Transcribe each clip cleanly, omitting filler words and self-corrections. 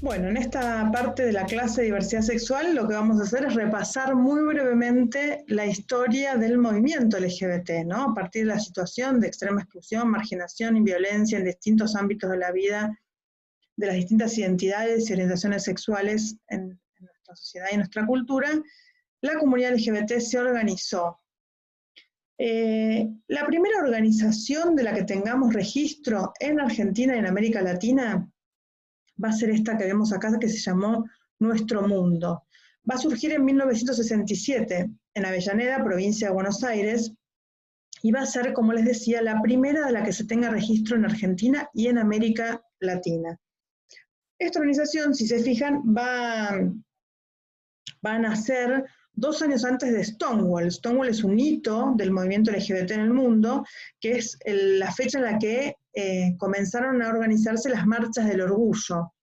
Bueno, en esta parte de la clase de diversidad sexual lo que vamos a hacer es repasar muy brevemente la historia del movimiento LGBT, ¿no? A partir de la situación de extrema exclusión, marginación y violencia en distintos ámbitos de la vida de las distintas identidades y orientaciones sexuales en nuestra sociedad y en nuestra cultura, la comunidad LGBT se organizó. La primera organización de la que tengamos registro en Argentina y en América Latina va a ser esta que vemos acá, que se llamó Nuestro Mundo. Va a surgir en 1967 en Avellaneda, provincia de Buenos Aires, y va a ser, como les decía, la primera de la que se tenga registro en Argentina y en América Latina. Esta organización, si se fijan, va a nacer 2 años antes de Stonewall. Stonewall es un hito del movimiento LGBT en el mundo, que es la fecha en la que comenzaron a organizarse las marchas del orgullo.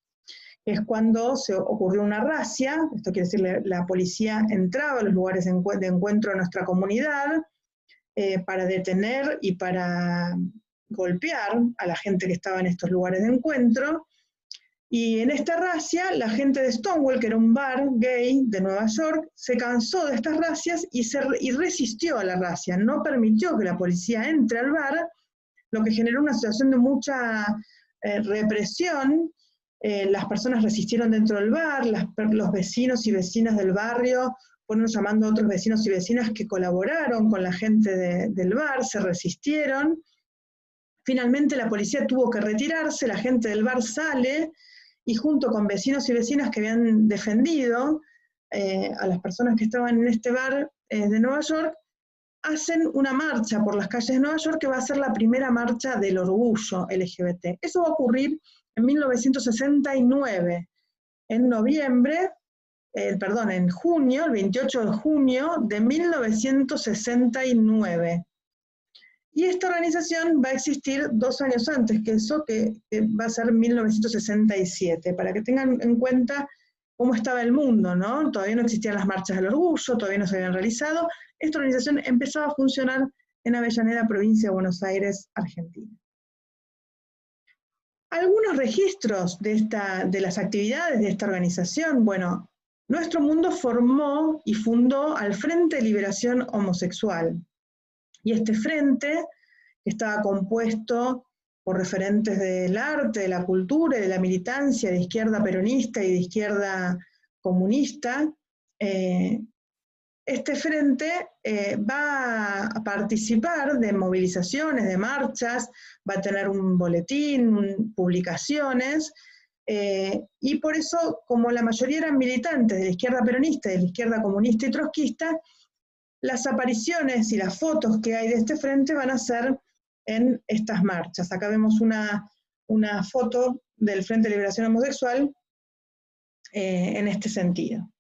Es cuando se ocurrió una racia, esto quiere decir la policía entraba a los lugares de encuentro de nuestra comunidad para detener y para golpear a la gente que estaba en estos lugares de encuentro. Y en esta racia, la gente de Stonewall, que era un bar gay de Nueva York, se cansó de estas racias y resistió a la racia. No permitió que la policía entre al bar, lo que generó una situación de mucha represión. Las personas resistieron dentro del bar, los vecinos y vecinas del barrio fueron llamando a otros vecinos y vecinas que colaboraron con la gente del bar, se resistieron. Finalmente la policía tuvo que retirarse, la gente del bar sale, y junto con vecinos y vecinas que habían defendido a las personas que estaban en este bar de Nueva York, hacen una marcha por las calles de Nueva York que va a ser la primera marcha del orgullo LGBT. Eso va a ocurrir en 1969, en junio, el 28 de junio de 1969. Y esta organización va a existir 2 años antes que eso, que va a ser 1967, para que tengan en cuenta cómo estaba el mundo, ¿no? Todavía no existían las marchas del orgullo, todavía no se habían realizado. Esta organización empezaba a funcionar en Avellaneda, provincia de Buenos Aires, Argentina. Algunos registros de las actividades de esta organización. Bueno, Nuestro Mundo formó y fundó al Frente de Liberación Homosexual. Y este frente, que estaba compuesto por referentes del arte, de la cultura y de la militancia, de izquierda peronista y de izquierda comunista, este frente va a participar de movilizaciones, de marchas, va a tener un boletín, publicaciones, y por eso, como la mayoría eran militantes de la izquierda peronista, de la izquierda comunista y trotskista, las apariciones y las fotos que hay de este frente van a ser en estas marchas. Acá vemos una foto del Frente de Liberación Homosexual en este sentido.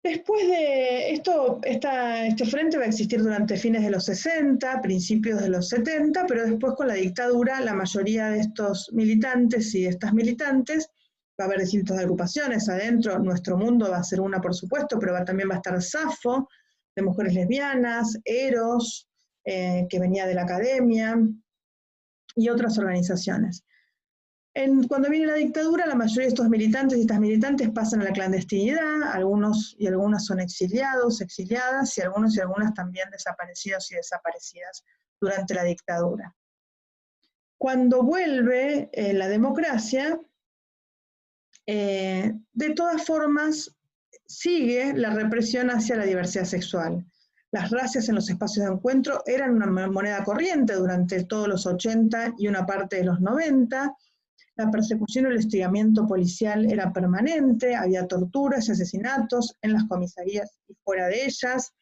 Después de esto, este frente va a existir durante fines de los 60, principios de los 70, pero después con la dictadura la mayoría de estos militantes y de estas militantes, va a haber distintas agrupaciones adentro. Nuestro Mundo va a ser una, por supuesto, pero también va a estar Safo, de mujeres lesbianas, Eros, que venía de la academia, y otras organizaciones. Cuando viene la dictadura, la mayoría de estos militantes y estas militantes pasan a la clandestinidad, algunos y algunas son exiliados, exiliadas, y algunos y algunas también desaparecidos y desaparecidas durante la dictadura. Cuando vuelve la democracia, de todas formas, sigue la represión hacia la diversidad sexual. Las racias en los espacios de encuentro eran una moneda corriente durante todos los 80 y una parte de los 90. La persecución y el hostigamiento policial era permanente, había torturas y asesinatos en las comisarías y fuera de ellas,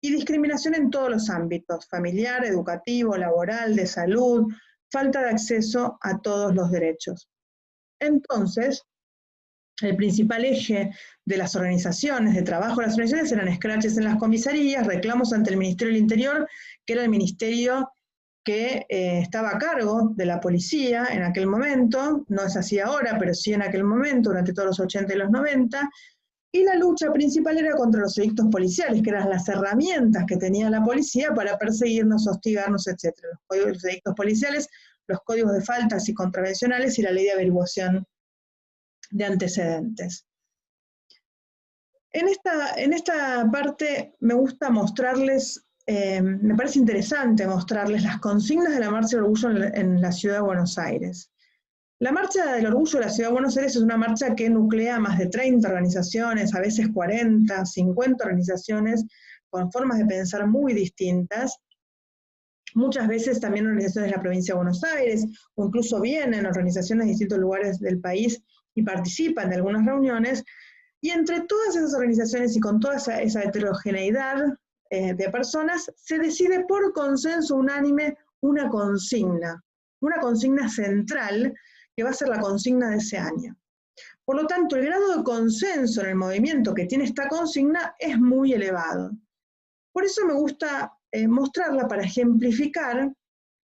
y discriminación en todos los ámbitos: familiar, educativo, laboral, de salud, falta de acceso a todos los derechos. Entonces, el principal eje de las organizaciones, de trabajo de las organizaciones, eran escraches en las comisarías, reclamos ante el Ministerio del Interior, que era el ministerio que estaba a cargo de la policía en aquel momento, no es así ahora, pero sí en aquel momento, durante todos los 80 y los 90, y la lucha principal era contra los edictos policiales, que eran las herramientas que tenía la policía para perseguirnos, hostigarnos, etc. Los edictos policiales los códigos de faltas y contravencionales y la ley de averiguación de antecedentes. En esta parte me gusta mostrarles, me parece interesante mostrarles las consignas de la Marcha del Orgullo en la Ciudad de Buenos Aires. La Marcha del Orgullo de la Ciudad de Buenos Aires es una marcha que nuclea más de 30 organizaciones, a veces 40, 50 organizaciones, con formas de pensar muy distintas. Muchas veces también organizaciones de la provincia de Buenos Aires, o incluso vienen organizaciones de distintos lugares del país y participan de algunas reuniones, y entre todas esas organizaciones y con toda esa heterogeneidad de personas, se decide por consenso unánime una consigna central, que va a ser la consigna de ese año. Por lo tanto, el grado de consenso en el movimiento que tiene esta consigna es muy elevado. Por eso me gusta mostrarla para ejemplificar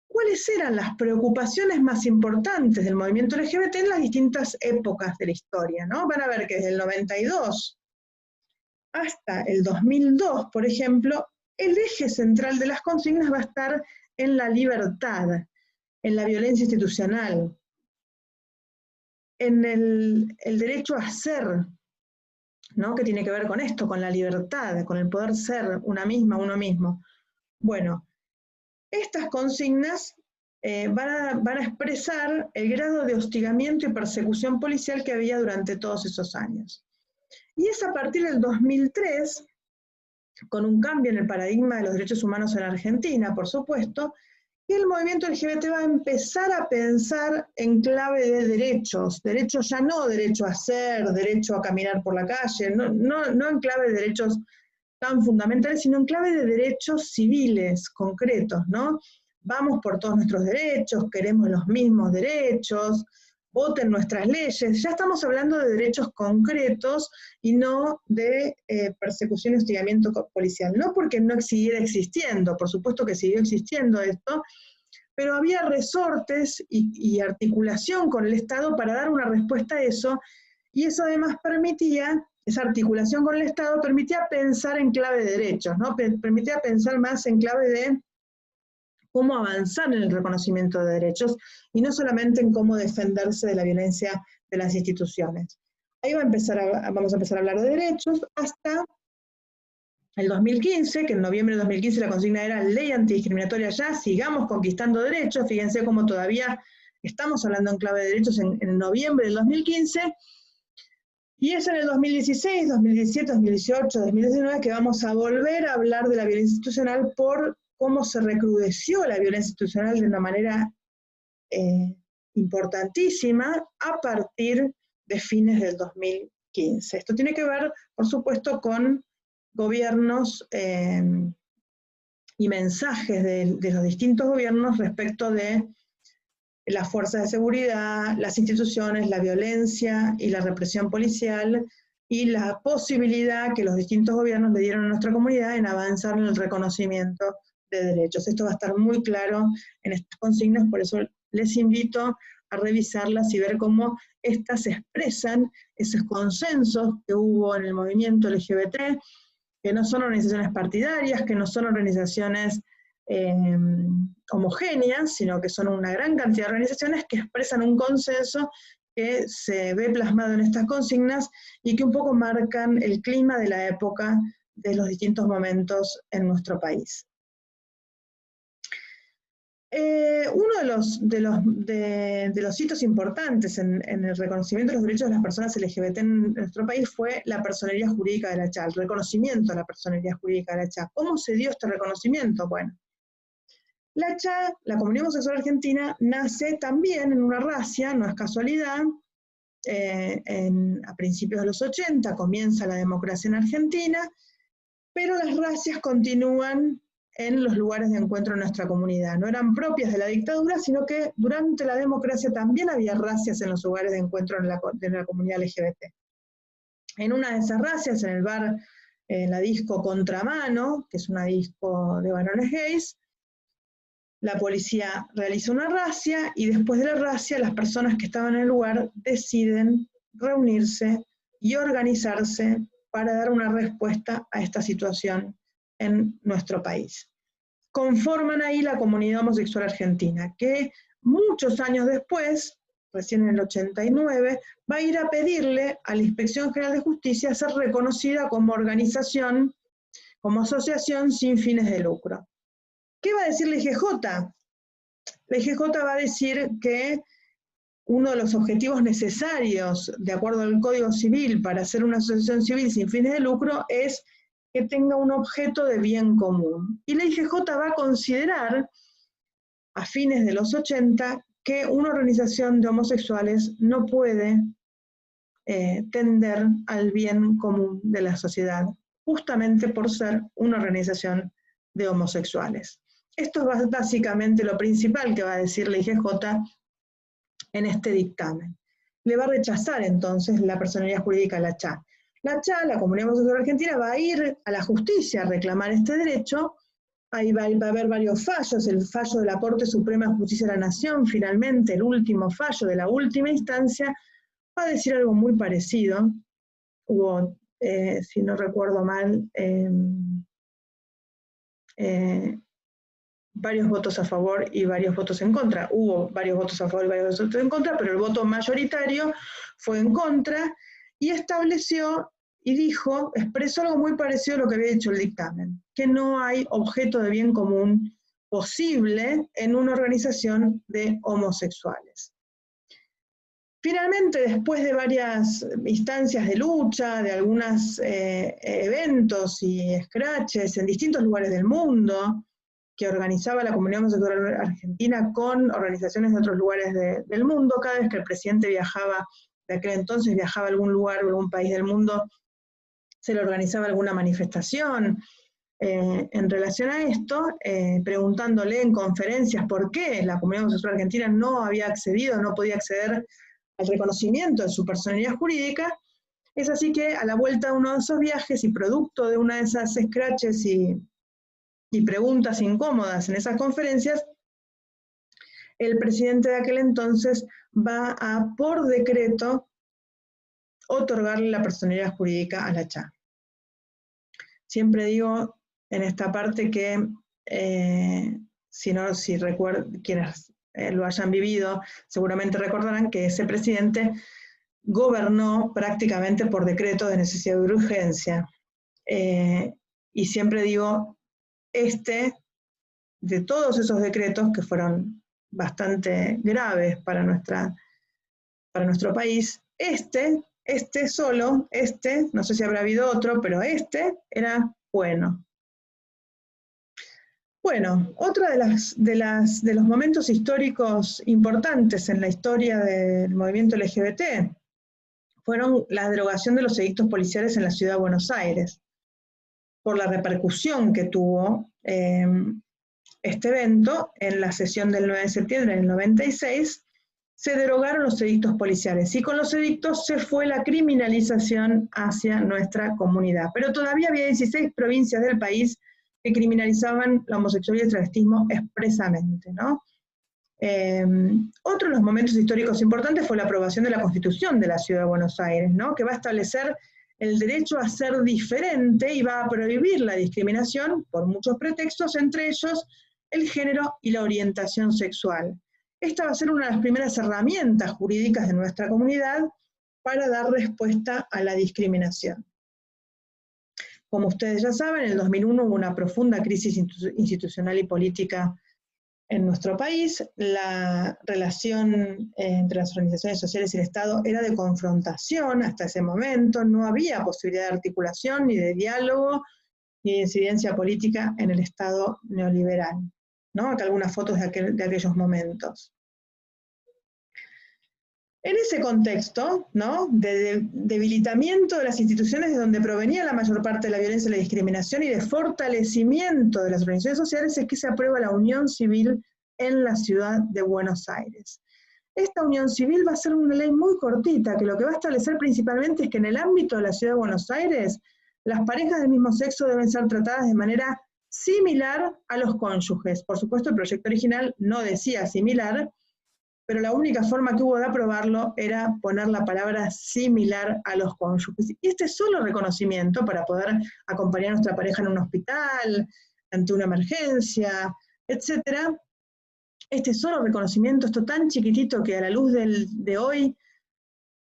cuáles eran las preocupaciones más importantes del movimiento LGBT en las distintas épocas de la historia, ¿no? Van a ver que desde el 92 hasta el 2002, por ejemplo, el eje central de las consignas va a estar en la libertad, en la violencia institucional, en el derecho a ser, ¿no? Que tiene que ver con esto, con la libertad, con el poder ser una misma, uno mismo. Bueno, estas consignas van a expresar el grado de hostigamiento y persecución policial que había durante todos esos años. Y es a partir del 2003, con un cambio en el paradigma de los derechos humanos en Argentina, por supuesto, que el movimiento LGBT va a empezar a pensar en clave de derechos ya no derecho a ser, derecho a caminar por la calle, no en clave de derechos tan fundamentales, sino en clave de derechos civiles, concretos, ¿no? Vamos por todos nuestros derechos, queremos los mismos derechos, voten nuestras leyes, ya estamos hablando de derechos concretos y no de persecución y hostigamiento policial. No porque no siguiera existiendo, por supuesto que siguió existiendo esto, pero había resortes y articulación con el Estado para dar una respuesta a eso, y eso además permitía, esa articulación con el Estado permitía pensar en clave de derechos, ¿no? Permitía pensar más en clave de cómo avanzar en el reconocimiento de derechos y no solamente en cómo defenderse de la violencia de las instituciones. Ahí vamos a empezar a hablar de derechos hasta el 2015, que en noviembre de 2015 la consigna era ley antidiscriminatoria ya, sigamos conquistando derechos. Fíjense cómo todavía estamos hablando en clave de derechos en noviembre del 2015, y es en el 2016, 2017, 2018, 2019 que vamos a volver a hablar de la violencia institucional por cómo se recrudeció la violencia institucional de una manera importantísima a partir de fines del 2015. Esto tiene que ver, por supuesto, con gobiernos y mensajes de los distintos gobiernos respecto de las fuerzas de seguridad, las instituciones, la violencia y la represión policial, y la posibilidad que los distintos gobiernos le dieron a nuestra comunidad en avanzar en el reconocimiento de derechos. Esto va a estar muy claro en estas consignas, por eso les invito a revisarlas y ver cómo estas expresan esos consensos que hubo en el movimiento LGBT, que no son organizaciones partidarias, que no son organizaciones homogéneas, sino que son una gran cantidad de organizaciones que expresan un consenso que se ve plasmado en estas consignas y que un poco marcan el clima de la época de los distintos momentos en nuestro país. Uno de los hitos importantes en el reconocimiento de los derechos de las personas LGBT en nuestro país fue la personería jurídica de la CHA, el reconocimiento de la personería jurídica de la CHA. ¿Cómo se dio este reconocimiento? Bueno, la CHA, la Comunidad Homosexual Argentina, nace también en una racia, no es casualidad. A principios de los 80 comienza la democracia en Argentina, pero las racias continúan en los lugares de encuentro de nuestra comunidad. No eran propias de la dictadura, sino que durante la democracia también había racias en los lugares de encuentro de la comunidad LGBT. En una de esas racias, en el bar, en la disco Contramano, que es una disco de varones gays, la policía realiza una racia y después de la racia las personas que estaban en el lugar deciden reunirse y organizarse para dar una respuesta a esta situación en nuestro país. Conforman ahí la Comunidad Homosexual Argentina, que muchos años después, recién en el 89, va a ir a pedirle a la Inspección General de Justicia ser reconocida como organización, como asociación sin fines de lucro. ¿Qué va a decir la IGJ? La IGJ va a decir que uno de los objetivos necesarios, de acuerdo al Código Civil, para ser una asociación civil sin fines de lucro, es que tenga un objeto de bien común. Y la IGJ va a considerar, a fines de los 80, que una organización de homosexuales no puede tender al bien común de la sociedad, justamente por ser una organización de homosexuales. Esto es básicamente lo principal que va a decir la IGJ en este dictamen. Le va a rechazar entonces la personalidad jurídica a la CHA. La CHA, la Comunidad Homosexual Argentina, va a ir a la justicia a reclamar este derecho. Ahí va a haber varios fallos, el fallo de la Corte Suprema de Justicia de la Nación, finalmente el último fallo de la última instancia, va a decir algo muy parecido. Hubo, si no recuerdo mal, varios votos a favor y varios votos en contra. Hubo varios votos a favor y varios votos en contra, pero el voto mayoritario fue en contra y estableció y dijo, expresó algo muy parecido a lo que había dicho el dictamen, que no hay objeto de bien común posible en una organización de homosexuales. Finalmente, después de varias instancias de lucha, de algunos eventos y scratches en distintos lugares del mundo, que organizaba la Comunidad Homosexual Argentina con organizaciones de otros lugares del mundo, cada vez que el presidente viajaba, de aquel entonces viajaba a algún lugar o algún país del mundo, se le organizaba alguna manifestación en relación a esto, preguntándole en conferencias por qué la Comunidad Homosexual Argentina no había accedido, no podía acceder al reconocimiento de su personalidad jurídica. Es así que a la vuelta de uno de esos viajes y producto de una de esas scratches y preguntas incómodas en esas conferencias, el presidente de aquel entonces va a, por decreto, otorgarle la personalidad jurídica a la CHA. Siempre digo en esta parte que, si recuerdan, quienes lo hayan vivido, seguramente recordarán que ese presidente gobernó prácticamente por decreto de necesidad de urgencia. Y siempre digo, de todos esos decretos que fueron bastante graves para nuestro país, no sé si habrá habido otro, pero era bueno. Bueno, otro de los momentos históricos importantes en la historia del movimiento LGBT fueron la derogación de los edictos policiales en la ciudad de Buenos Aires, por la repercusión que tuvo este evento. En la sesión del 9 de septiembre del 96, se derogaron los edictos policiales, y con los edictos se fue la criminalización hacia nuestra comunidad. Pero todavía había 16 provincias del país que criminalizaban la homosexualidad y el travestismo expresamente, ¿no? Otro de los momentos históricos importantes fue la aprobación de la Constitución de la Ciudad de Buenos Aires, ¿no? Que va a establecer el derecho a ser diferente y va a prohibir la discriminación por muchos pretextos, entre ellos el género y la orientación sexual. Esta va a ser una de las primeras herramientas jurídicas de nuestra comunidad para dar respuesta a la discriminación. Como ustedes ya saben, en el 2001 hubo una profunda crisis institucional y política en nuestro país. La relación entre las organizaciones sociales y el Estado era de confrontación hasta ese momento. No había posibilidad de articulación, ni de diálogo, ni de incidencia política en el Estado neoliberal, ¿no? Acá algunas fotos de aquellos momentos. En ese contexto, ¿no?, de debilitamiento de las instituciones de donde provenía la mayor parte de la violencia y la discriminación, y de fortalecimiento de las organizaciones sociales, es que se aprueba la Unión Civil en la ciudad de Buenos Aires. Esta Unión Civil va a ser una ley muy cortita, que lo que va a establecer principalmente es que en el ámbito de la ciudad de Buenos Aires, las parejas del mismo sexo deben ser tratadas de manera similar a los cónyuges. Por supuesto, el proyecto original no decía similar, pero la única forma que hubo de aprobarlo era poner la palabra similar a los cónyuges. Y este solo reconocimiento para poder acompañar a nuestra pareja en un hospital, ante una emergencia, etcétera, Este solo reconocimiento, esto tan chiquitito que a la luz de hoy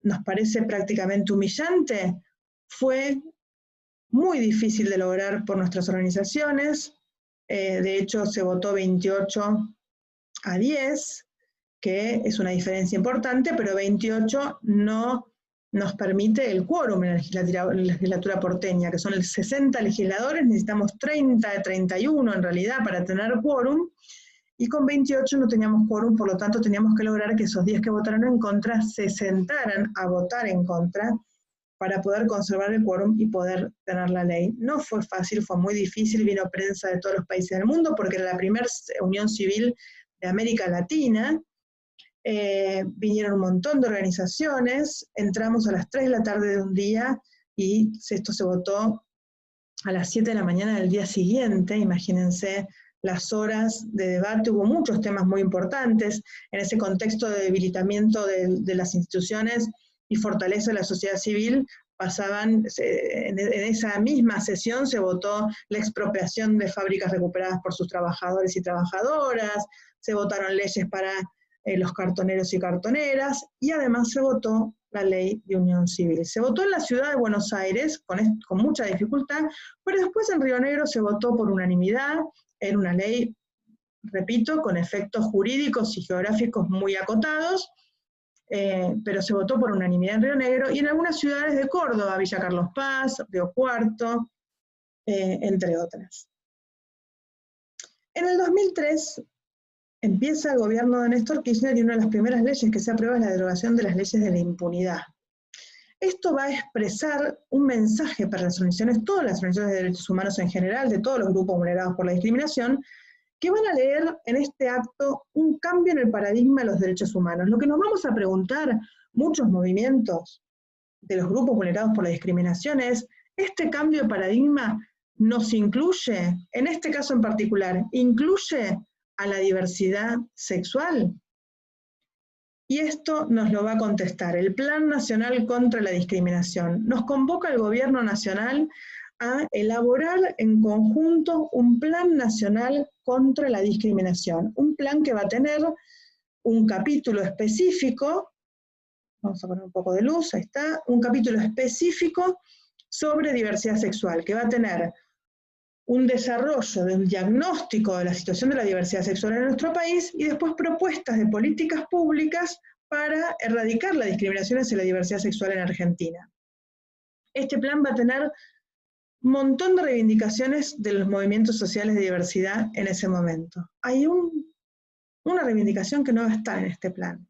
nos parece prácticamente humillante, fue muy difícil de lograr por nuestras organizaciones. De hecho, se votó 28-10, que es una diferencia importante, pero 28 no nos permite el quórum en la legislatura porteña, que son 60 legisladores, necesitamos 30 de 31 en realidad para tener quórum, y con 28 no teníamos quórum, por lo tanto teníamos que lograr que esos 10 que votaron en contra se sentaran a votar en contra para poder conservar el quórum y poder tener la ley. No fue fácil, fue muy difícil, vino prensa de todos los países del mundo, porque era la primera unión civil de América Latina, vinieron un montón de organizaciones, entramos a las 3 de la tarde de un día y esto se votó a las 7 de la mañana del día siguiente. Imagínense las horas de debate, hubo muchos temas muy importantes en ese contexto de debilitamiento de las instituciones y fortaleza de la sociedad civil. En esa misma sesión se votó la expropiación de fábricas recuperadas por sus trabajadores y trabajadoras, se votaron leyes para los cartoneros y cartoneras, y además se votó la ley de unión civil. Se votó en la ciudad de Buenos Aires con mucha dificultad, pero después en Río Negro se votó por unanimidad, en una ley, repito, con efectos jurídicos y geográficos muy acotados, pero se votó por unanimidad en Río Negro, y en algunas ciudades de Córdoba, Villa Carlos Paz, Río Cuarto, entre otras. En el 2003, empieza el gobierno de Néstor Kirchner y una de las primeras leyes que se aprueba es la derogación de las leyes de la impunidad. Esto va a expresar un mensaje para las organizaciones, todas las organizaciones de derechos humanos en general, de todos los grupos vulnerados por la discriminación, que van a leer en este acto un cambio en el paradigma de los derechos humanos. Lo que nos vamos a preguntar, muchos movimientos de los grupos vulnerados por la discriminación, es: ¿este cambio de paradigma nos incluye, en este caso en particular, incluye a la diversidad sexual? Y esto nos lo va a contestar el Plan Nacional contra la Discriminación. Nos convoca el Gobierno Nacional a elaborar en conjunto un Plan Nacional contra la Discriminación. Un plan que va a tener un capítulo específico, vamos a poner un poco de luz, ahí está, un capítulo específico sobre diversidad sexual, que va a tener un desarrollo de un diagnóstico de la situación de la diversidad sexual en nuestro país y después propuestas de políticas públicas para erradicar la discriminación hacia la diversidad sexual en Argentina. Este plan va a tener un montón de reivindicaciones de los movimientos sociales de diversidad en ese momento. Hay una reivindicación que no va a estar en este plan,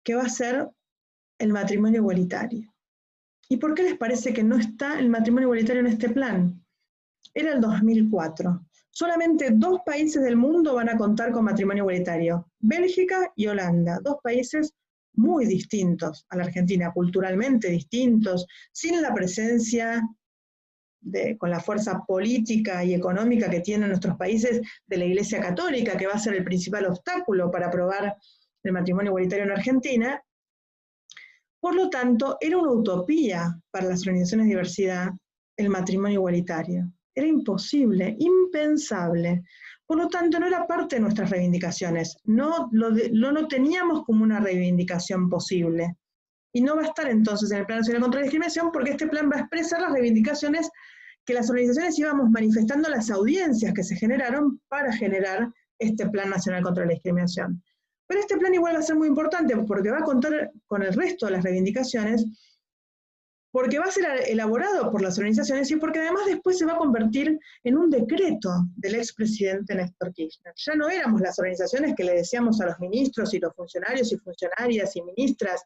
que va a ser el matrimonio igualitario. ¿Y por qué les parece que no está el matrimonio igualitario en este plan? Era el 2004. Solamente 2 países del mundo van a contar con matrimonio igualitario: Bélgica y Holanda, 2 países muy distintos a la Argentina, culturalmente distintos, sin la presencia, con la fuerza política y económica que tienen nuestros países, de la Iglesia Católica, que va a ser el principal obstáculo para aprobar el matrimonio igualitario en Argentina. Por lo tanto, era una utopía para las organizaciones de diversidad el matrimonio igualitario. Era imposible, impensable. Por lo tanto, no era parte de nuestras reivindicaciones. No lo teníamos como una reivindicación posible. Y no va a estar entonces en el Plan Nacional contra la Discriminación, porque este plan va a expresar las reivindicaciones que las organizaciones íbamos manifestando a las audiencias que se generaron para generar este Plan Nacional contra la Discriminación. Pero este plan igual va a ser muy importante, porque va a contar con el resto de las reivindicaciones, porque va a ser elaborado por las organizaciones y porque además después se va a convertir en un decreto del expresidente Néstor Kirchner. Ya no éramos las organizaciones que le decíamos a los ministros y los funcionarios y funcionarias y ministras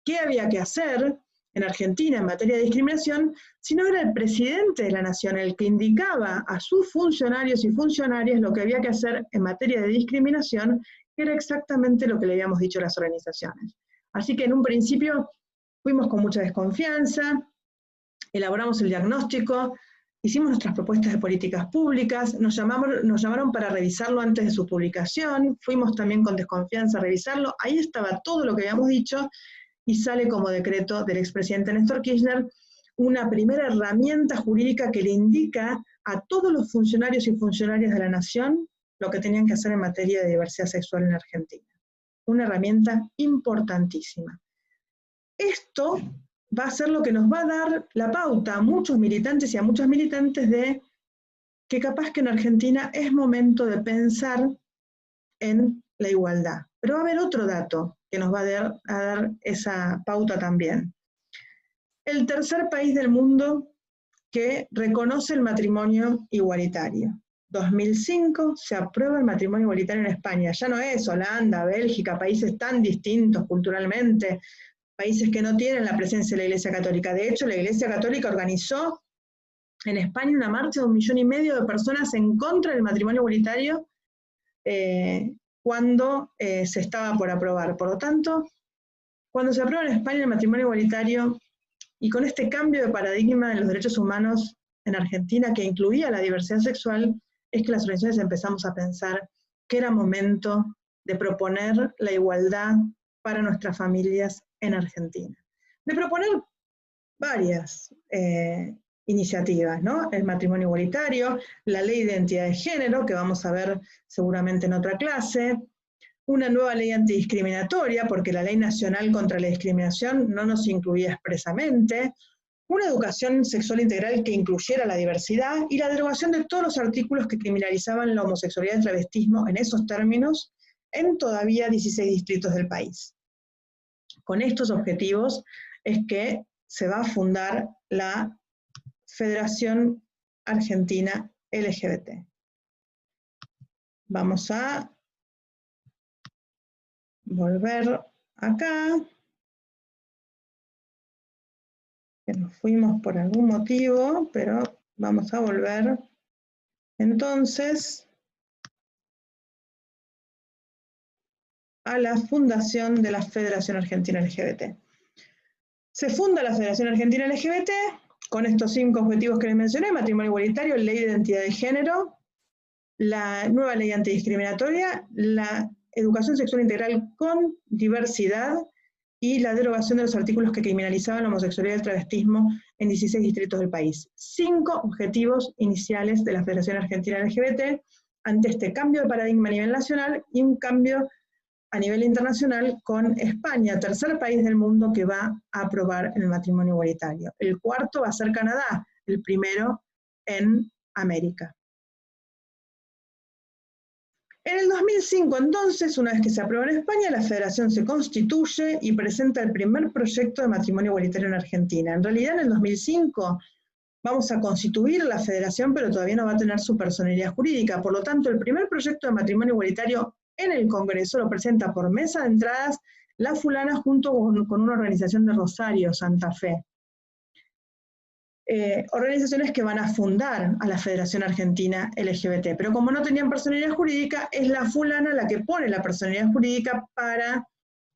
qué había que hacer en Argentina en materia de discriminación, sino era el presidente de la Nación el que indicaba a sus funcionarios y funcionarias lo que había que hacer en materia de discriminación, que era exactamente lo que le habíamos dicho a las organizaciones. Así que en un principio fuimos con mucha desconfianza, elaboramos el diagnóstico, hicimos nuestras propuestas de políticas públicas, nos llamaron para revisarlo antes de su publicación, fuimos también con desconfianza a revisarlo, ahí estaba todo lo que habíamos dicho, y sale como decreto del expresidente Néstor Kirchner una primera herramienta jurídica que le indica a todos los funcionarios y funcionarias de la Nación lo que tenían que hacer en materia de diversidad sexual en Argentina. Una herramienta importantísima. Esto va a ser lo que nos va a dar la pauta a muchos militantes y a muchas militantes de que capaz que en Argentina es momento de pensar en la igualdad. Pero va a haber otro dato que nos va a dar esa pauta también. El tercer país del mundo que reconoce el matrimonio igualitario. 2005 se aprueba el matrimonio igualitario en España. Ya no es Holanda, Bélgica, países tan distintos culturalmente, países que no tienen la presencia de la Iglesia Católica. De hecho, la Iglesia Católica organizó en España una marcha de 1,5 millones de personas en contra del matrimonio igualitario cuando se estaba por aprobar. Por lo tanto, cuando se aprueba en España el matrimonio igualitario, y con este cambio de paradigma en los derechos humanos en Argentina, que incluía la diversidad sexual, es que las organizaciones empezamos a pensar que era momento de proponer la igualdad para nuestras familias en Argentina. De proponer varias iniciativas, ¿no? El matrimonio igualitario, la ley de identidad de género, que vamos a ver seguramente en otra clase, una nueva ley antidiscriminatoria, porque la Ley Nacional contra la Discriminación no nos incluía expresamente, una educación sexual integral que incluyera la diversidad y la derogación de todos los artículos que criminalizaban la homosexualidad y el travestismo en esos términos en todavía 16 distritos del país. Con estos objetivos es que se va a fundar la Federación Argentina LGBT. Vamos a volver acá, que nos fuimos por algún motivo, pero vamos a volver entonces a la fundación de la Federación Argentina LGBT. Se funda la Federación Argentina LGBT con estos 5 objetivos que les mencioné: matrimonio igualitario, ley de identidad de género, la nueva ley antidiscriminatoria, la educación sexual integral con diversidad y la derogación de los artículos que criminalizaban la homosexualidad y el travestismo en 16 distritos del país. 5 objetivos iniciales de la Federación Argentina LGBT ante este cambio de paradigma a nivel nacional y un cambio a nivel internacional con España, tercer país del mundo que va a aprobar el matrimonio igualitario. El cuarto va a ser Canadá, el primero en América. En el 2005, entonces, una vez que se aprueba en España, la Federación se constituye y presenta el primer proyecto de matrimonio igualitario en Argentina. En realidad, en el 2005 vamos a constituir la Federación, pero todavía no va a tener su personalidad jurídica. Por lo tanto, el primer proyecto de matrimonio igualitario en el Congreso lo presenta por mesa de entradas la fulana junto con una organización de Rosario, Santa Fe. Organizaciones que van a fundar a la Federación Argentina LGBT, pero como no tenían personalidad jurídica, es la fulana la que pone la personalidad jurídica para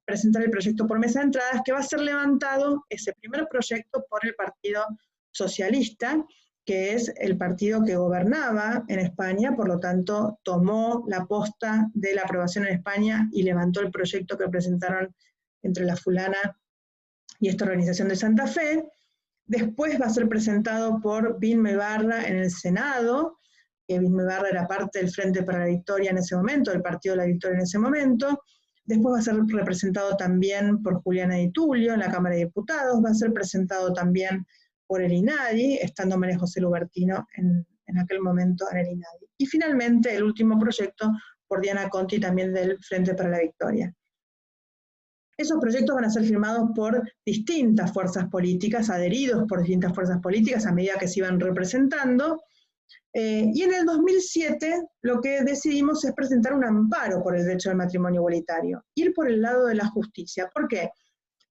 presentar el proyecto por mesa de entradas, que va a ser levantado ese primer proyecto por el Partido Socialista, que es el partido que gobernaba en España, por lo tanto tomó la posta de la aprobación en España y levantó el proyecto que presentaron entre la fulana y esta organización de Santa Fe. Después va a ser presentado por Vilma Ibarra en el Senado, que Vilma Ibarra era parte del Frente para la Victoria en ese momento, del Partido de la Victoria en ese momento. Después va a ser representado también por Juliana Di Tulio en la Cámara de Diputados, va a ser presentado también por el INADI, estando María José Lubertino en aquel momento en el INADI. Y finalmente el último proyecto por Diana Conti, también del Frente para la Victoria. Esos proyectos van a ser firmados por distintas fuerzas políticas, adheridos por distintas fuerzas políticas a medida que se iban representando. Y en el 2007 lo que decidimos es presentar un amparo por el derecho al matrimonio igualitario, ir por el lado de la justicia. ¿Por qué?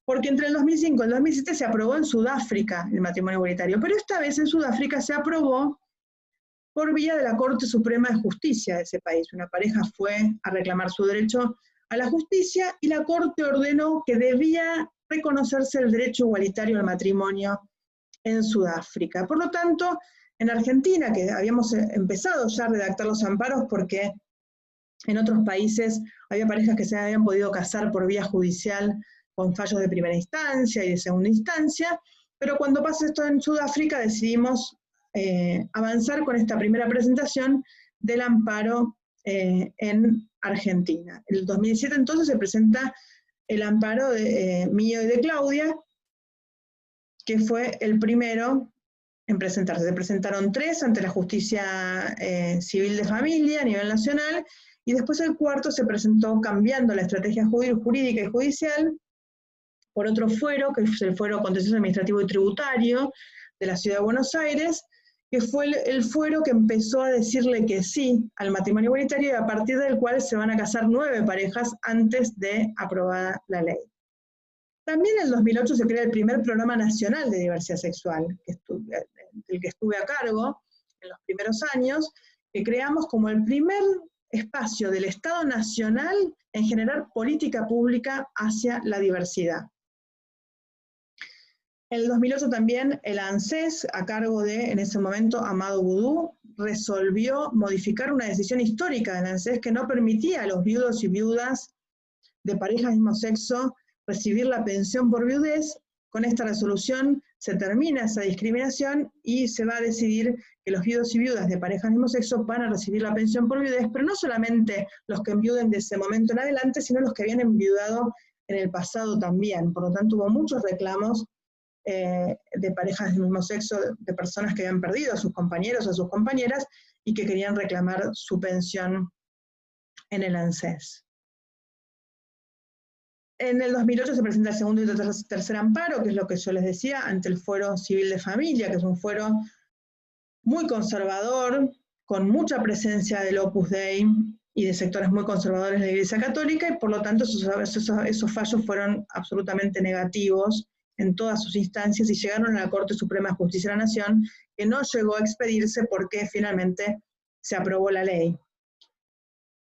Porque entre el 2005 y el 2007 se aprobó en Sudáfrica el matrimonio igualitario, pero esta vez en Sudáfrica se aprobó por vía de la Corte Suprema de Justicia de ese país. Una pareja fue a reclamar su derecho a la justicia y la Corte ordenó que debía reconocerse el derecho igualitario al matrimonio en Sudáfrica. Por lo tanto, en Argentina, que habíamos empezado ya a redactar los amparos porque en otros países había parejas que se habían podido casar por vía judicial con fallos de primera instancia y de segunda instancia, pero cuando pasa esto en Sudáfrica decidimos avanzar con esta primera presentación del amparo en Argentina. En el 2017 entonces se presenta el amparo mío y de Claudia, que fue el primero en presentarse. Se presentaron 3 ante la Justicia Civil de Familia a nivel nacional, y después el cuarto se presentó cambiando la estrategia jurídica y judicial por otro fuero, que es el Fuero Contencioso Administrativo y Tributario de la Ciudad de Buenos Aires, que fue el fuero que empezó a decirle que sí al matrimonio igualitario, y a partir del cual se van a casar 9 parejas antes de aprobada la ley. También en el 2008 se crea el primer Programa Nacional de Diversidad Sexual, del que estuve a cargo en los primeros años, que creamos como el primer espacio del Estado Nacional en generar política pública hacia la diversidad. En el 2008 también el ANSES, a cargo de, en ese momento, Amado Boudou, resolvió modificar una decisión histórica del ANSES que no permitía a los viudos y viudas de parejas de mismo sexo recibir la pensión por viudez. Con esta resolución se termina esa discriminación y se va a decidir que los viudos y viudas de parejas de mismo sexo van a recibir la pensión por viudez, pero no solamente los que enviuden de ese momento en adelante, sino los que habían enviudado en el pasado también. Por lo tanto, hubo muchos reclamos de parejas del mismo sexo, de personas que habían perdido a sus compañeros o a sus compañeras y que querían reclamar su pensión en el ANSES. En el 2008 se presenta el segundo y tercer amparo, que es lo que yo les decía, ante el Fuero Civil de Familia, que es un fuero muy conservador, con mucha presencia del Opus Dei y de sectores muy conservadores de la Iglesia Católica, y por lo tanto esos fallos fueron absolutamente negativos en todas sus instancias y llegaron a la Corte Suprema de Justicia de la Nación, que no llegó a expedirse porque finalmente se aprobó la ley.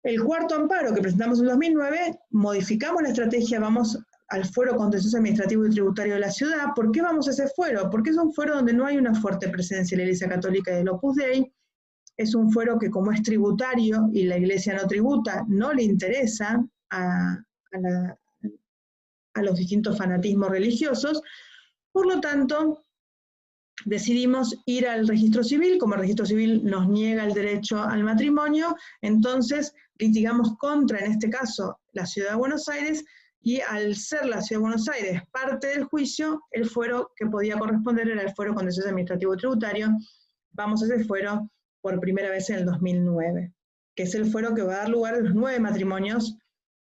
El cuarto amparo que presentamos en 2009, modificamos la estrategia, vamos al Fuero Contencioso Administrativo y Tributario de la Ciudad. ¿Por qué vamos a ese fuero? Porque es un fuero donde no hay una fuerte presencia de la Iglesia Católica y del Opus Dei. Es un fuero que, como es tributario y la Iglesia no tributa, no le interesa a los distintos fanatismos religiosos. Por lo tanto, decidimos ir al registro civil. Como el registro civil nos niega el derecho al matrimonio, entonces litigamos contra, en este caso, la Ciudad de Buenos Aires, y al ser la Ciudad de Buenos Aires parte del juicio, el fuero que podía corresponder era el Fuero Contencioso Administrativo y Tributario. Vamos a ese fuero por primera vez en el 2009, que es el fuero que va a dar lugar a los 9 matrimonios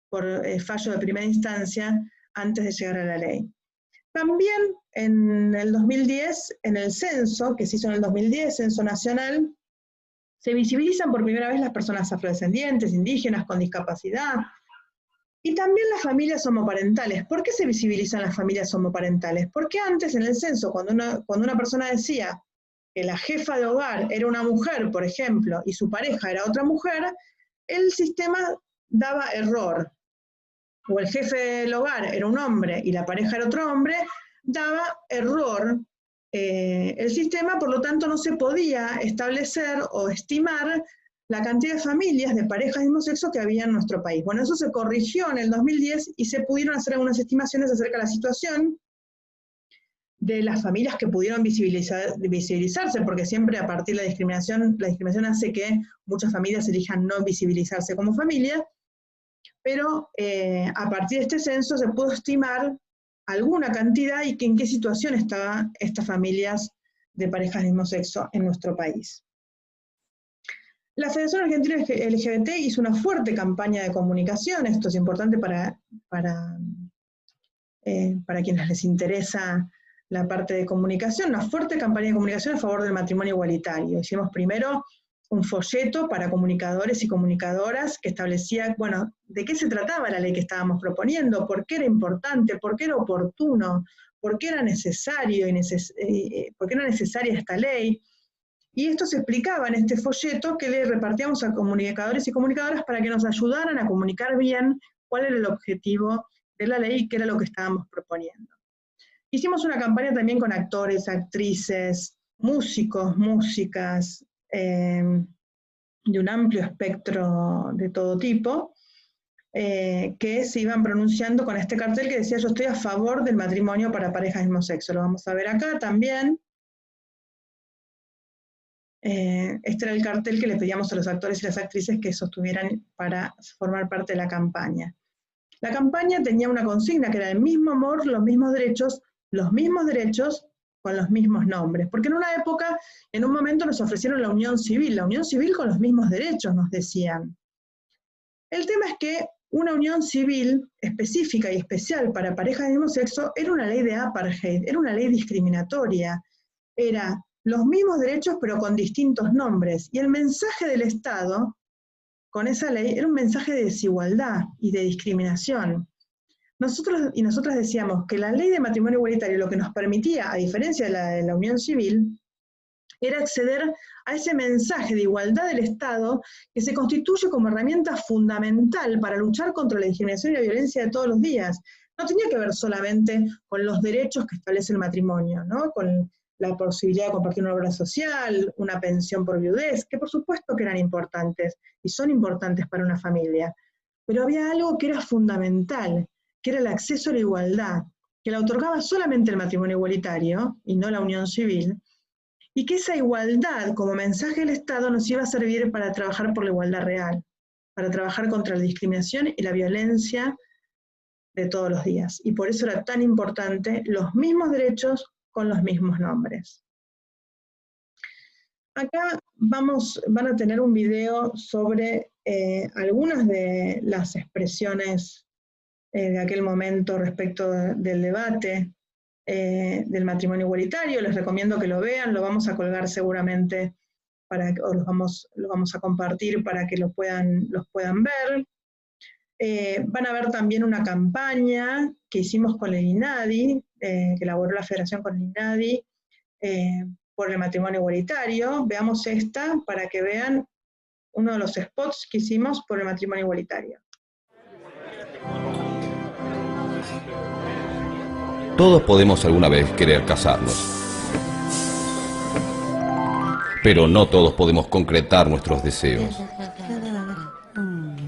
por fallo de primera instancia antes de llegar a la ley. También en el 2010, en el censo, que se hizo en el 2010, censo nacional, se visibilizan por primera vez las personas afrodescendientes, indígenas, con discapacidad, y también las familias homoparentales. ¿Por qué se visibilizan las familias homoparentales? Porque antes en el censo, cuando una persona decía que la jefa de hogar era una mujer, por ejemplo, y su pareja era otra mujer, el sistema daba error. O el jefe del hogar era un hombre y la pareja era otro hombre, daba error el sistema, por lo tanto no se podía establecer o estimar la cantidad de familias de parejas de mismo sexo que había en nuestro país. Bueno, eso se corrigió en el 2010 y se pudieron hacer algunas estimaciones acerca de la situación de las familias que pudieron visibilizarse, porque siempre a partir de la discriminación hace que muchas familias elijan no visibilizarse como familia, pero a partir de este censo se pudo estimar alguna cantidad y en qué situación estaban estas familias de parejas de mismo sexo en nuestro país. La Federación Argentina LGBT hizo una fuerte campaña de comunicación. Esto es importante para quienes les interesa la parte de comunicación, una fuerte campaña de comunicación a favor del matrimonio igualitario. Hicimos primero un folleto para comunicadores y comunicadoras que establecía, bueno, de qué se trataba la ley que estábamos proponiendo, por qué era importante, por qué era oportuno, por qué era necesario por qué era necesaria esta ley. Y esto se explicaba en este folleto que le repartíamos a comunicadores y comunicadoras para que nos ayudaran a comunicar bien cuál era el objetivo de la ley y qué era lo que estábamos proponiendo. Hicimos una campaña también con actores, actrices, músicos, músicas, de un amplio espectro de todo tipo, que se iban pronunciando con este cartel que decía: yo estoy a favor del matrimonio para parejas de mismo sexo. Lo vamos a ver acá también. Este era el cartel que le pedíamos a los actores y las actrices que sostuvieran para formar parte de la campaña. La campaña tenía una consigna que era el mismo amor, los mismos derechos con los mismos nombres. Porque en una época, en un momento nos ofrecieron la unión civil con los mismos derechos, nos decían. El tema es que una unión civil específica y especial para parejas del mismo sexo era una ley de apartheid, era una ley discriminatoria, era los mismos derechos pero con distintos nombres. Y el mensaje del Estado con esa ley era un mensaje de desigualdad y de discriminación. Nosotros y nosotras decíamos que la ley de matrimonio igualitario lo que nos permitía, a diferencia de la unión civil, era acceder a ese mensaje de igualdad del Estado que se constituye como herramienta fundamental para luchar contra la discriminación y la violencia de todos los días. No tenía que ver solamente con los derechos que establece el matrimonio, ¿no? Con la posibilidad de compartir una obra social, una pensión por viudez, que por supuesto que eran importantes y son importantes para una familia. Pero había algo que era fundamental, que era el acceso a la igualdad, que la otorgaba solamente el matrimonio igualitario y no la unión civil, y que esa igualdad como mensaje del Estado nos iba a servir para trabajar por la igualdad real, para trabajar contra la discriminación y la violencia de todos los días. Y por eso era tan importante los mismos derechos con los mismos nombres. Acá van a tener un video sobre algunas de las expresiones de aquel momento respecto del debate del matrimonio igualitario. Les recomiendo que lo vean, lo vamos a colgar seguramente, o lo vamos a compartir para que los puedan ver. Van a ver también una campaña que hicimos con el INADI, que elaboró la Federación con el INADI, por el matrimonio igualitario. Veamos esta para que vean uno de los spots que hicimos por el matrimonio igualitario. Todos podemos alguna vez querer casarnos, pero no todos podemos concretar nuestros deseos.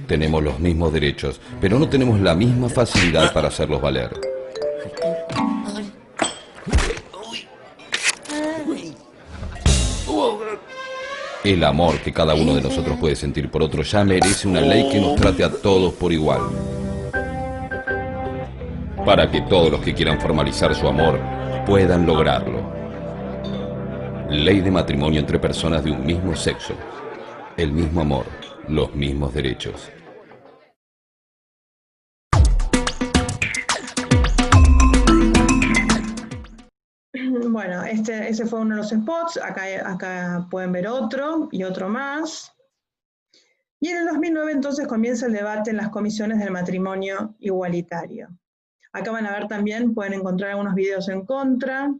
Tenemos los mismos derechos, pero no tenemos la misma facilidad para hacerlos valer. El amor que cada uno de nosotros puede sentir por otro ya merece una ley que nos trate a todos por igual. Para que todos los que quieran formalizar su amor puedan lograrlo. Ley de matrimonio entre personas de un mismo sexo. El mismo amor, los mismos derechos. Bueno, ese fue uno de los spots. Acá pueden ver otro y otro más. Y en el 2009 entonces comienza el debate en las comisiones del matrimonio igualitario. Acá van a ver también, pueden encontrar algunos videos en contra,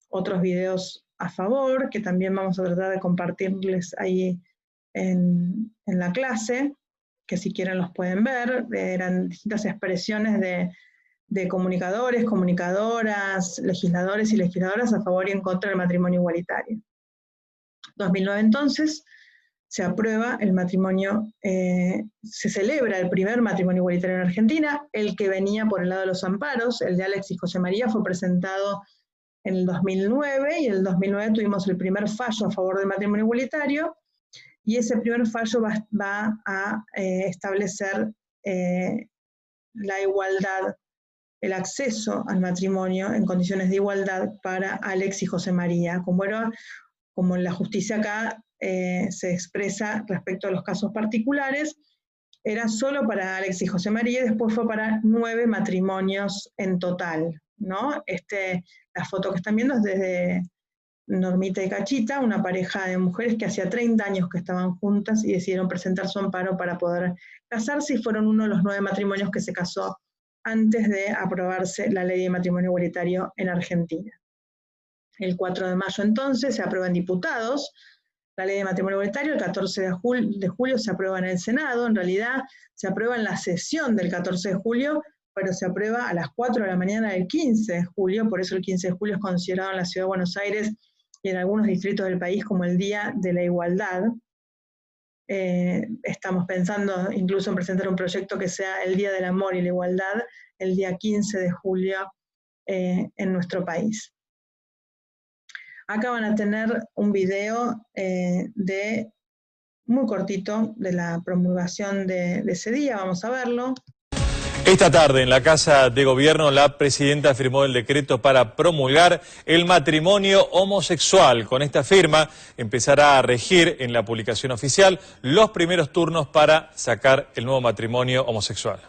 otros videos a favor, que también vamos a tratar de compartirles ahí en la clase, que si quieren los pueden ver. Eran distintas expresiones de comunicadores, comunicadoras, legisladores y legisladoras a favor y en contra del matrimonio igualitario. 2009 entonces se aprueba el matrimonio, se celebra el primer matrimonio igualitario en Argentina, el que venía por el lado de los amparos, el de Alex y José María, fue presentado en el 2009, y en el 2009 tuvimos el primer fallo a favor del matrimonio igualitario, y ese primer fallo va a establecer la igualdad, el acceso al matrimonio en condiciones de igualdad para Alex y José María, como en la justicia acá se expresa respecto a los casos particulares. Era solo para Alex y José María, y después fue para 9 matrimonios en total, ¿no? La foto que están viendo es desde Normita y Cachita, una pareja de mujeres que hacía 30 años que estaban juntas y decidieron presentar su amparo para poder casarse, y fueron uno de los 9 matrimonios que se casó antes de aprobarse la ley de matrimonio igualitario en Argentina. El 4 de mayo entonces se aprueba en diputados la ley de matrimonio igualitario, el 14 de julio se aprueba en el Senado, en realidad se aprueba en la sesión del 14 de julio, pero se aprueba a las 4 de la mañana del 15 de julio, por eso el 15 de julio es considerado en la Ciudad de Buenos Aires y en algunos distritos del país como el Día de la Igualdad. Estamos pensando incluso en presentar un proyecto que sea el Día del Amor y la Igualdad, el día 15 de julio en nuestro país. Acá van a tener un video muy cortito de la promulgación de ese día, vamos a verlo. Esta tarde en la Casa de Gobierno la presidenta firmó el decreto para promulgar el matrimonio homosexual. Con esta firma empezará a regir en la publicación oficial los primeros turnos para sacar el nuevo matrimonio homosexual.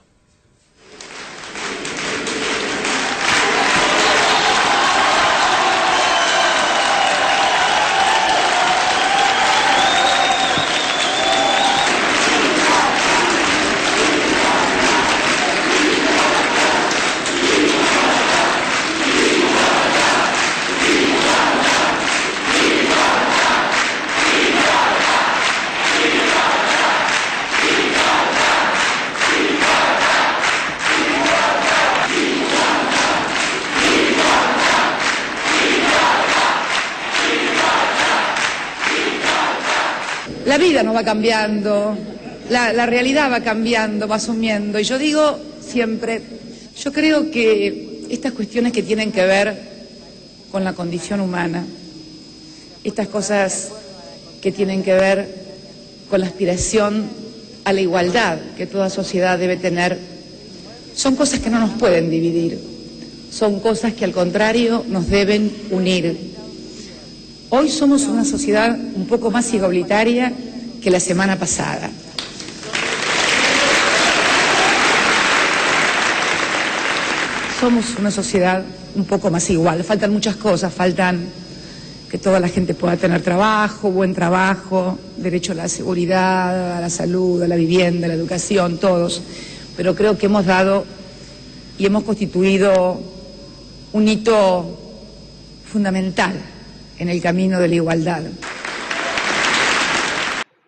La vida no va cambiando, la realidad va cambiando, va asumiendo. Y yo digo siempre, yo creo que estas cuestiones que tienen que ver con la condición humana, estas cosas que tienen que ver con la aspiración a la igualdad que toda sociedad debe tener, son cosas que no nos pueden dividir, son cosas que al contrario nos deben unir. Hoy somos una sociedad un poco más igualitaria que la semana pasada. Somos una sociedad un poco más igual. Faltan muchas cosas, faltan que toda la gente pueda tener trabajo, buen trabajo, derecho a la seguridad, a la salud, a la vivienda, a la educación, todos. Pero creo que hemos dado y hemos constituido un hito fundamental en el camino de la igualdad.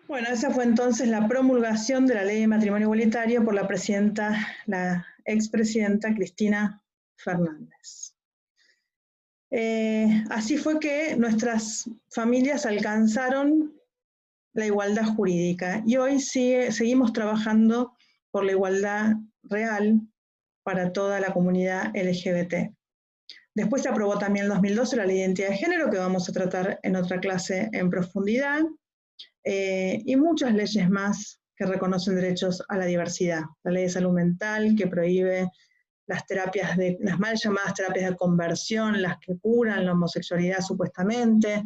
Bueno, esa fue entonces la promulgación de la Ley de Matrimonio Igualitario por la expresidenta Cristina Fernández. Así fue que nuestras familias alcanzaron la igualdad jurídica y hoy seguimos trabajando por la igualdad real para toda la comunidad LGBT. Después se aprobó también en 2012 la Ley de Identidad de Género, que vamos a tratar en otra clase en profundidad, y muchas leyes más que reconocen derechos a la diversidad. La Ley de Salud Mental, que prohíbe las mal llamadas terapias de conversión, las que curan la homosexualidad supuestamente,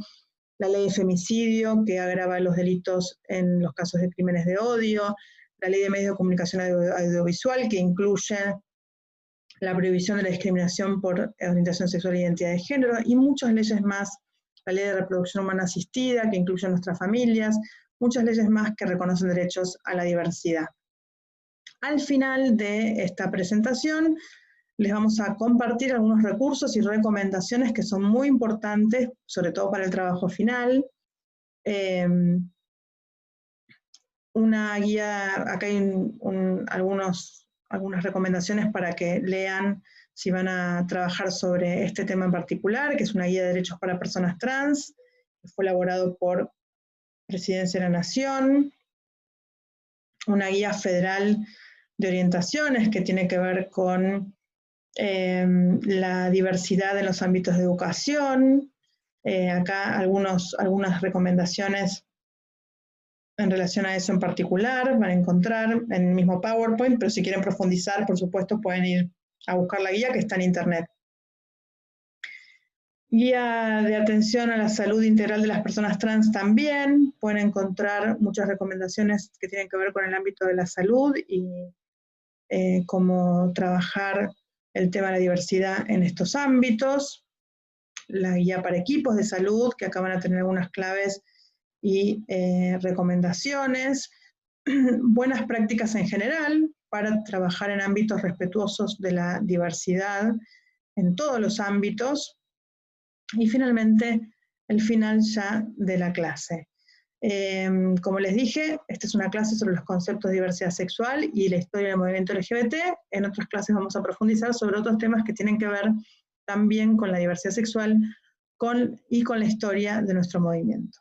la Ley de Femicidio, que agrava los delitos en los casos de crímenes de odio, la Ley de Medios de Comunicación Audiovisual, que incluye la prohibición de la discriminación por orientación sexual e identidad de género, y muchas leyes más, la Ley de Reproducción Humana Asistida, que incluye a nuestras familias, muchas leyes más que reconocen derechos a la diversidad. Al final de esta presentación, les vamos a compartir algunos recursos y recomendaciones que son muy importantes, sobre todo para el trabajo final. Una guía, acá hay algunas recomendaciones para que lean si van a trabajar sobre este tema en particular, que es una guía de derechos para personas trans, que fue elaborado por Presidencia de la Nación, una guía federal de orientaciones que tiene que ver con la diversidad en los ámbitos de educación, acá algunas recomendaciones en relación a eso en particular, van a encontrar en el mismo PowerPoint, pero si quieren profundizar, por supuesto, pueden ir a buscar la guía que está en internet. Guía de atención a la salud integral de las personas trans también, pueden encontrar muchas recomendaciones que tienen que ver con el ámbito de la salud y cómo trabajar el tema de la diversidad en estos ámbitos. La guía para equipos de salud, que acá van a tener algunas claves y recomendaciones, buenas prácticas en general para trabajar en ámbitos respetuosos de la diversidad en todos los ámbitos, y finalmente el final ya de la clase. Como les dije, esta es una clase sobre los conceptos de diversidad sexual y la historia del movimiento LGBT. En otras clases vamos a profundizar sobre otros temas que tienen que ver también con la diversidad sexual y con la historia de nuestro movimiento.